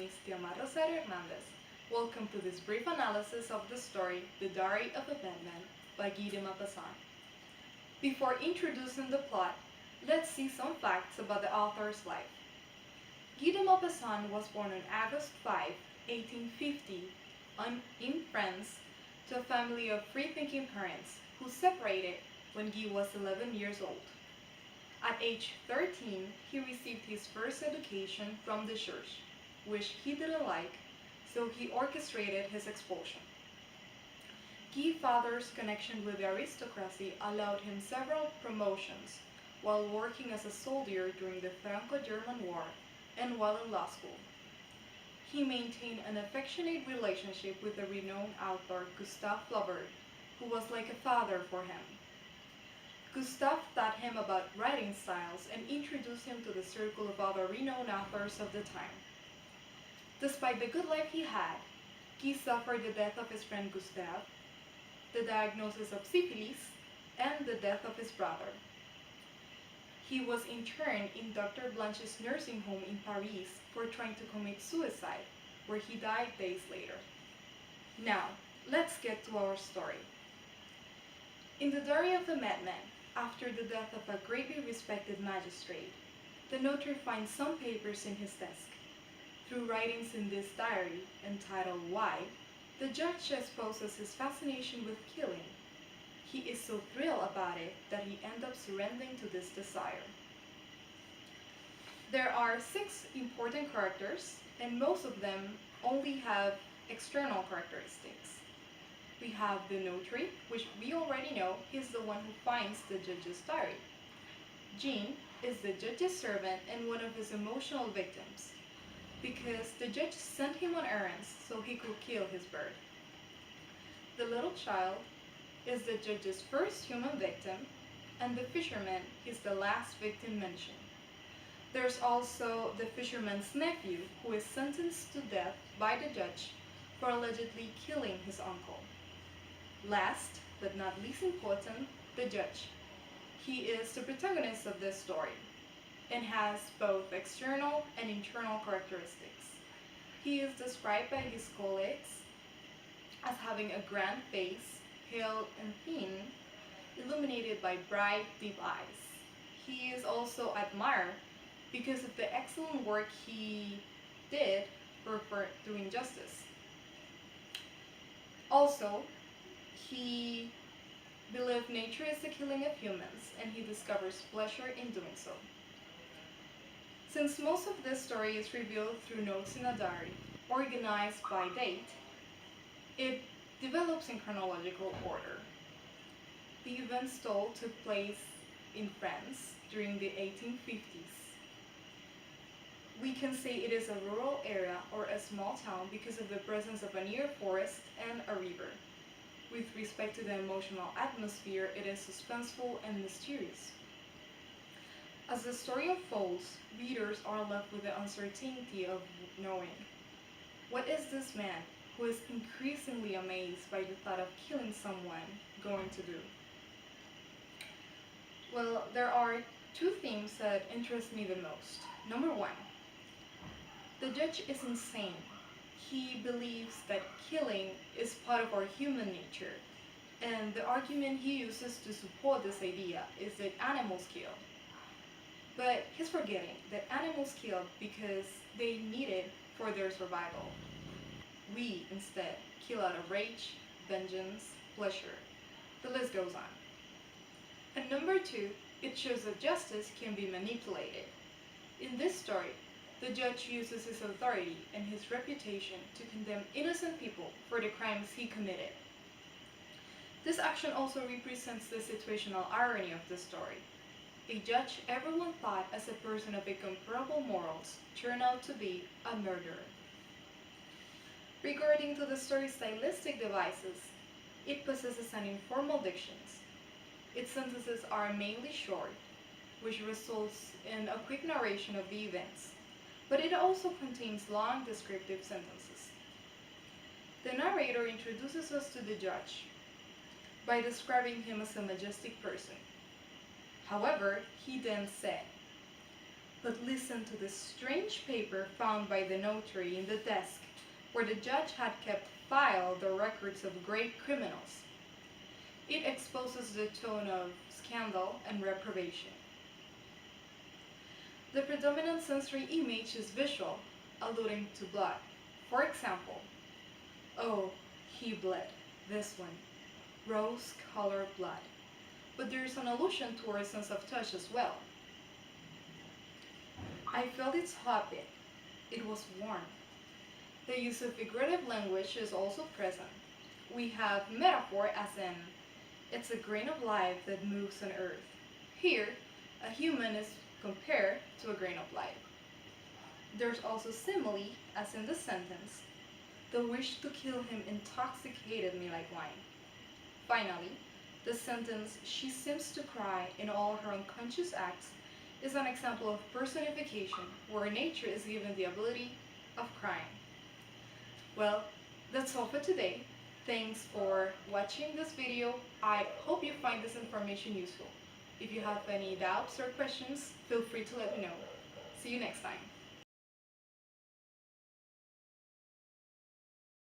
is Tiama Rosario Hernandez. Welcome to this brief analysis of the story The Diary of a Madman by Guy de Maupassant. Before introducing the plot, let's see some facts about the author's life. Guy de Maupassant was born on August 5, 1850, in France, to a family of free-thinking parents who separated when Guy was 11 years old. At age 13, he received his first education from the church, which he didn't like, so he orchestrated his expulsion. Guy's father's connection with the aristocracy allowed him several promotions while working as a soldier during the Franco-German War and while in law school. He maintained an affectionate relationship with the renowned author Gustave Flaubert, who was like a father for him. Gustave taught him about writing styles and introduced him to the circle of other renowned authors of the time. Despite the good life he had, Guy suffered the death of his friend Gustave, the diagnosis of syphilis, and the death of his brother. He was interned in Dr. Blanche's nursing home in Paris for trying to commit suicide, where he died days later. Now, let's get to our story. In the Diary of the Madman, after the death of a greatly respected magistrate, the notary finds some papers in his desk. Through writings in this diary, entitled Why, the judge exposes his fascination with killing. He is so thrilled about it that he ends up surrendering to this desire. There are 6 important characters, and most of them only have external characteristics. We have the notary, which we already know is the one who finds the judge's diary. Jean is the judge's servant and one of his emotional victims, because the judge sent him on errands so he could kill his bird. The little child is the judge's first human victim, and the fisherman is the last victim mentioned. There's also the fisherman's nephew, who is sentenced to death by the judge for allegedly killing his uncle. Last, but not least important, the judge. He is the protagonist of this story and has both external and internal characteristics. He is described by his colleagues as having a grand face, pale and thin, illuminated by bright, deep eyes. He is also admired because of the excellent work he did for doing justice. Also, he believed nature is the killing of humans, and he discovers pleasure in doing so. Since most of this story is revealed through notes in a diary, organized by date, it develops in chronological order. The events told took place in France during the 1850s. We can say it is a rural area or a small town because of the presence of a near forest and a river. With respect to the emotional atmosphere, it is suspenseful and mysterious. As the story unfolds, readers are left with the uncertainty of knowing, what is this man, who is increasingly amazed by the thought of killing someone, going to do? Well, there are 2 themes that interest me the most. Number 1, the judge is insane. He believes that killing is part of our human nature, and the argument he uses to support this idea is that animals kill. But he's forgetting that animals kill because they need it for their survival. We, instead, kill out of rage, vengeance, pleasure. The list goes on. And number 2, it shows that justice can be manipulated. In this story, the judge uses his authority and his reputation to condemn innocent people for the crimes he committed. This action also represents the situational irony of the story. A judge everyone thought as a person of incomparable morals turned out to be a murderer. Regarding to the story's stylistic devices, it possesses an informal diction. Its sentences are mainly short, which results in a quick narration of the events, but it also contains long descriptive sentences. The narrator introduces us to the judge by describing him as a majestic person. However, he then said, But listen to this strange paper found by the notary in the desk where the judge had kept filed the records of great criminals. It exposes the tone of scandal and reprobation. The predominant sensory image is visual, alluding to blood. For example, oh, he bled, this one, rose-colored blood. But there is an allusion to our sense of touch as well. I felt its heartbeat. It was warm. The use of figurative language is also present. We have metaphor as in, it's a grain of life that moves on earth. Here, a human is compared to a grain of life. There's also simile, as in the sentence, the wish to kill him intoxicated me like wine. Finally, the sentence, she seems to cry in all her unconscious acts, is an example of personification where nature is given the ability of crying. Well, that's all for today. Thanks for watching this video. I hope you find this information useful. If you have any doubts or questions, feel free to let me know. See you next time.